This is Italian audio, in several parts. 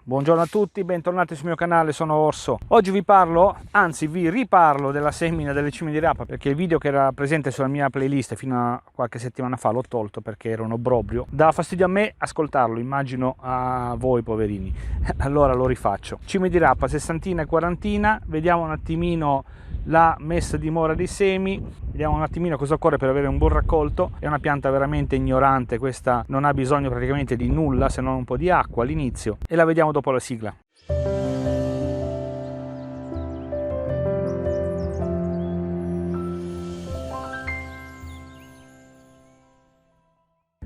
Buongiorno a tutti, bentornati sul mio canale, sono Orso. Oggi vi parlo, anzi vi riparlo della semina delle cime di rapa, perché il video che era presente sulla mia playlist fino a qualche settimana fa l'ho tolto perché era un obbrobrio. Dava fastidio a me ascoltarlo, immagino a voi poverini. Allora lo rifaccio. Cime di rapa, sessantina e quarantina, vediamo un attimino la messa a dimora dei semi, vediamo un attimino cosa occorre per avere un buon raccolto. È una pianta veramente ignorante, questa non ha bisogno praticamente di nulla se non un po' di acqua all'inizio, e la vediamo dopo la sigla.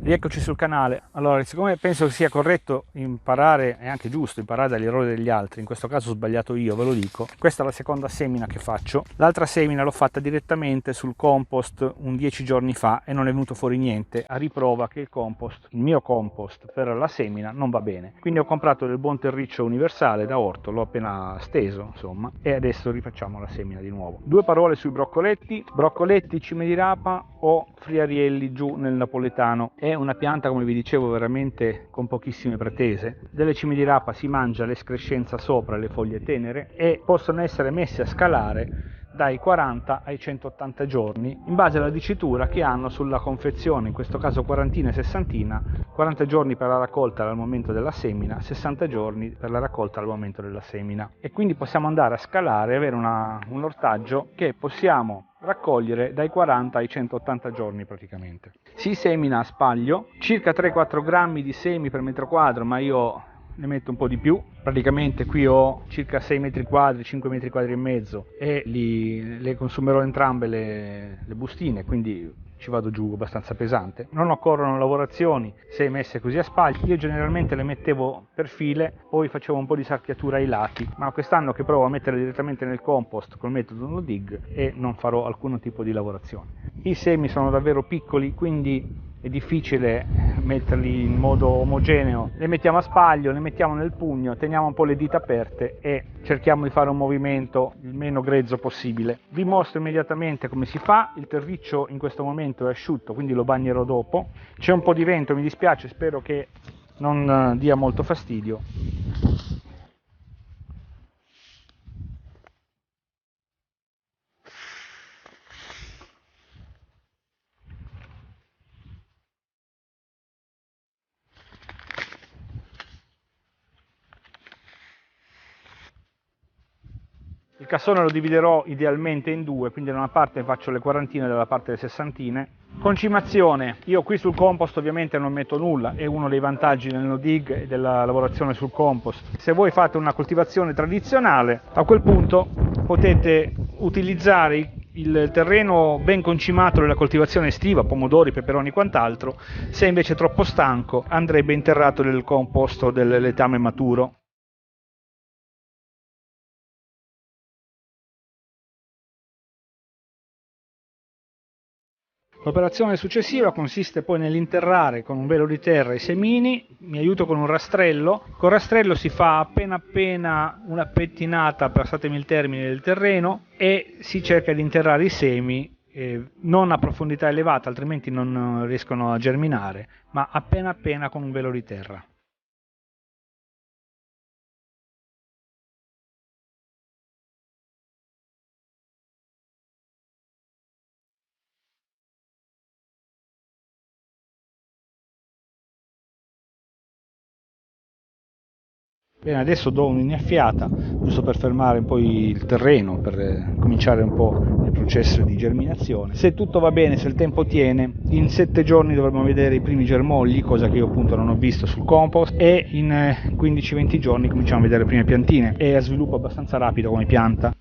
Rieccoci sul canale. Allora, siccome penso che sia corretto imparare, è anche giusto imparare dagli errori degli altri, in questo caso ho sbagliato io, ve lo dico. Questa è la seconda semina che faccio. L'altra semina l'ho fatta direttamente sul compost 10 giorni fa e non è venuto fuori niente, a riprova che il mio compost per la semina non va bene. Quindi ho comprato del buon terriccio universale da orto, l'ho appena steso, insomma, e adesso rifacciamo la semina di nuovo. Due parole sui broccoletti, cime di rapa o friarielli giù nel napoletano. È una pianta, come vi dicevo, veramente con pochissime pretese. Delle cime di rapa si mangia l'escrescenza sopra, le foglie tenere, e possono essere messe a scalare dai 40 ai 180 giorni in base alla dicitura che hanno sulla confezione, in questo caso quarantina e sessantina. 40 giorni per la raccolta al momento della semina, 60 giorni per la raccolta al momento della semina, e quindi possiamo andare a scalare e avere un ortaggio che possiamo raccogliere dai 40 ai 180 giorni praticamente. Si semina a spaglio, circa 3-4 grammi di semi per metro quadro, ma io ne metto un po' di più. Praticamente qui ho circa 6 metri quadri, 5 metri quadri e mezzo, e le consumerò entrambe le bustine, quindi ci vado giù abbastanza pesante. Non occorrono lavorazioni se messe così a spaglio. Io generalmente le mettevo per file, poi facevo un po' di sarchiatura ai lati, ma quest'anno che provo a mettere direttamente nel compost col metodo no dig e non farò alcun tipo di lavorazione. I semi sono davvero piccoli, quindi è difficile metterli in modo omogeneo. Le mettiamo a spaglio, le mettiamo nel pugno, teniamo un po' le dita aperte e cerchiamo di fare un movimento il meno grezzo possibile. Vi mostro immediatamente come si fa. Il terriccio in questo momento è asciutto, quindi lo bagnerò dopo. C'è un po' di vento, mi dispiace, spero che non dia molto fastidio. Il cassone lo dividerò idealmente in due, quindi da una parte faccio le quarantine e dalla parte le sessantine. Concimazione: io qui sul compost ovviamente non metto nulla, è uno dei vantaggi del no dig e della lavorazione sul compost. Se voi fate una coltivazione tradizionale, a quel punto potete utilizzare il terreno ben concimato della coltivazione estiva, pomodori, peperoni e quant'altro. Se invece è troppo stanco, andrebbe interrato nel compost o del letame maturo. L'operazione successiva consiste poi nell'interrare con un velo di terra i semini. Mi aiuto con un rastrello. Col rastrello si fa appena una pettinata, passatemi il termine, del terreno, e si cerca di interrare i semi non a profondità elevata, altrimenti non riescono a germinare, ma appena con un velo di terra. Bene, adesso do un'innaffiata giusto per fermare un po' il terreno, per cominciare un po' il processo di germinazione. Se tutto va bene, se il tempo tiene, in 7 giorni dovremo vedere i primi germogli, cosa che io appunto non ho visto sul compost, e in 15-20 giorni cominciamo a vedere le prime piantine. È a sviluppo abbastanza rapido come pianta.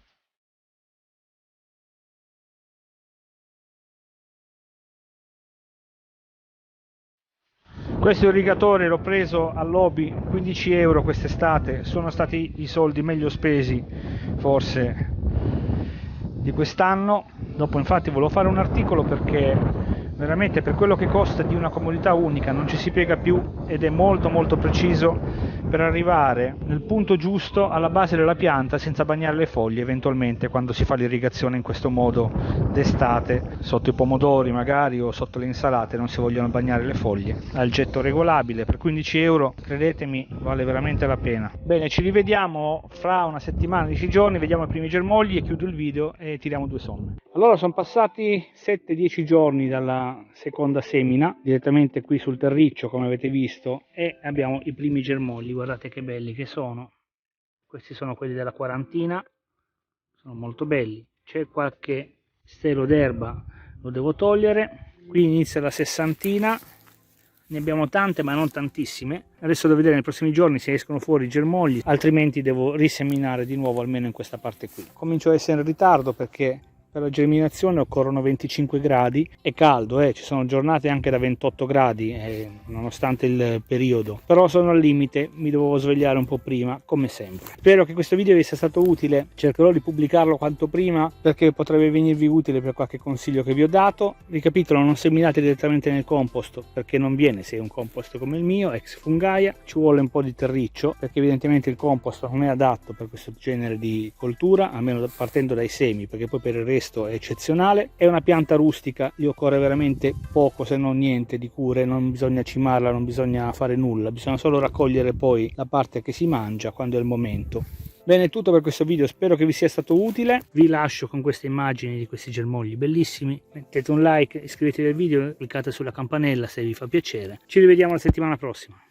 Questo irrigatore l'ho preso all'Obi, 15 euro quest'estate, sono stati i soldi meglio spesi forse di quest'anno. Dopo infatti volevo fare un articolo perché veramente per quello che costa di una comodità unica non ci si piega più, ed è molto preciso per arrivare nel punto giusto alla base della pianta senza bagnare le foglie eventualmente quando si fa l'irrigazione in questo modo d'estate, sotto i pomodori magari o sotto le insalate non si vogliono bagnare le foglie. Al getto regolabile per 15 euro, credetemi, vale veramente la pena. Bene, ci rivediamo fra una settimana, 10 giorni, vediamo i primi germogli e chiudo il video e tiriamo due somme. Allora sono passati 7-10 giorni dalla seconda semina, direttamente qui sul terriccio come avete visto, e abbiamo i primi germogli, guardate che belli che sono. Questi sono quelli della quarantina, sono molto belli. C'è qualche stelo d'erba, lo devo togliere. Qui inizia la sessantina, ne abbiamo tante ma non tantissime. Adesso devo vedere nei prossimi giorni se escono fuori i germogli, altrimenti devo riseminare di nuovo almeno in questa parte qui. Comincio a essere in ritardo perché per la germinazione occorrono 25 gradi, è caldo, ci sono giornate anche da 28 gradi nonostante il periodo, però sono al limite, mi dovevo svegliare un po' prima come sempre. Spero che questo video vi sia stato utile, cercherò di pubblicarlo quanto prima perché potrebbe venirvi utile per qualche consiglio che vi ho dato. Ricapitolo, non seminate direttamente nel compost perché non viene se è un compost come il mio, ex fungaia, ci vuole un po' di terriccio perché evidentemente il compost non è adatto per questo genere di coltura, almeno partendo dai semi, perché poi per il resto è eccezionale. È una pianta rustica, gli occorre veramente poco se non niente di cure, non bisogna cimarla, non bisogna fare nulla, bisogna solo raccogliere poi la parte che si mangia quando è il momento. Bene, è tutto per questo video, spero che vi sia stato utile. Vi lascio con queste immagini di questi germogli bellissimi, mettete un like, iscrivetevi al video, cliccate sulla campanella se vi fa piacere. Ci rivediamo la settimana prossima.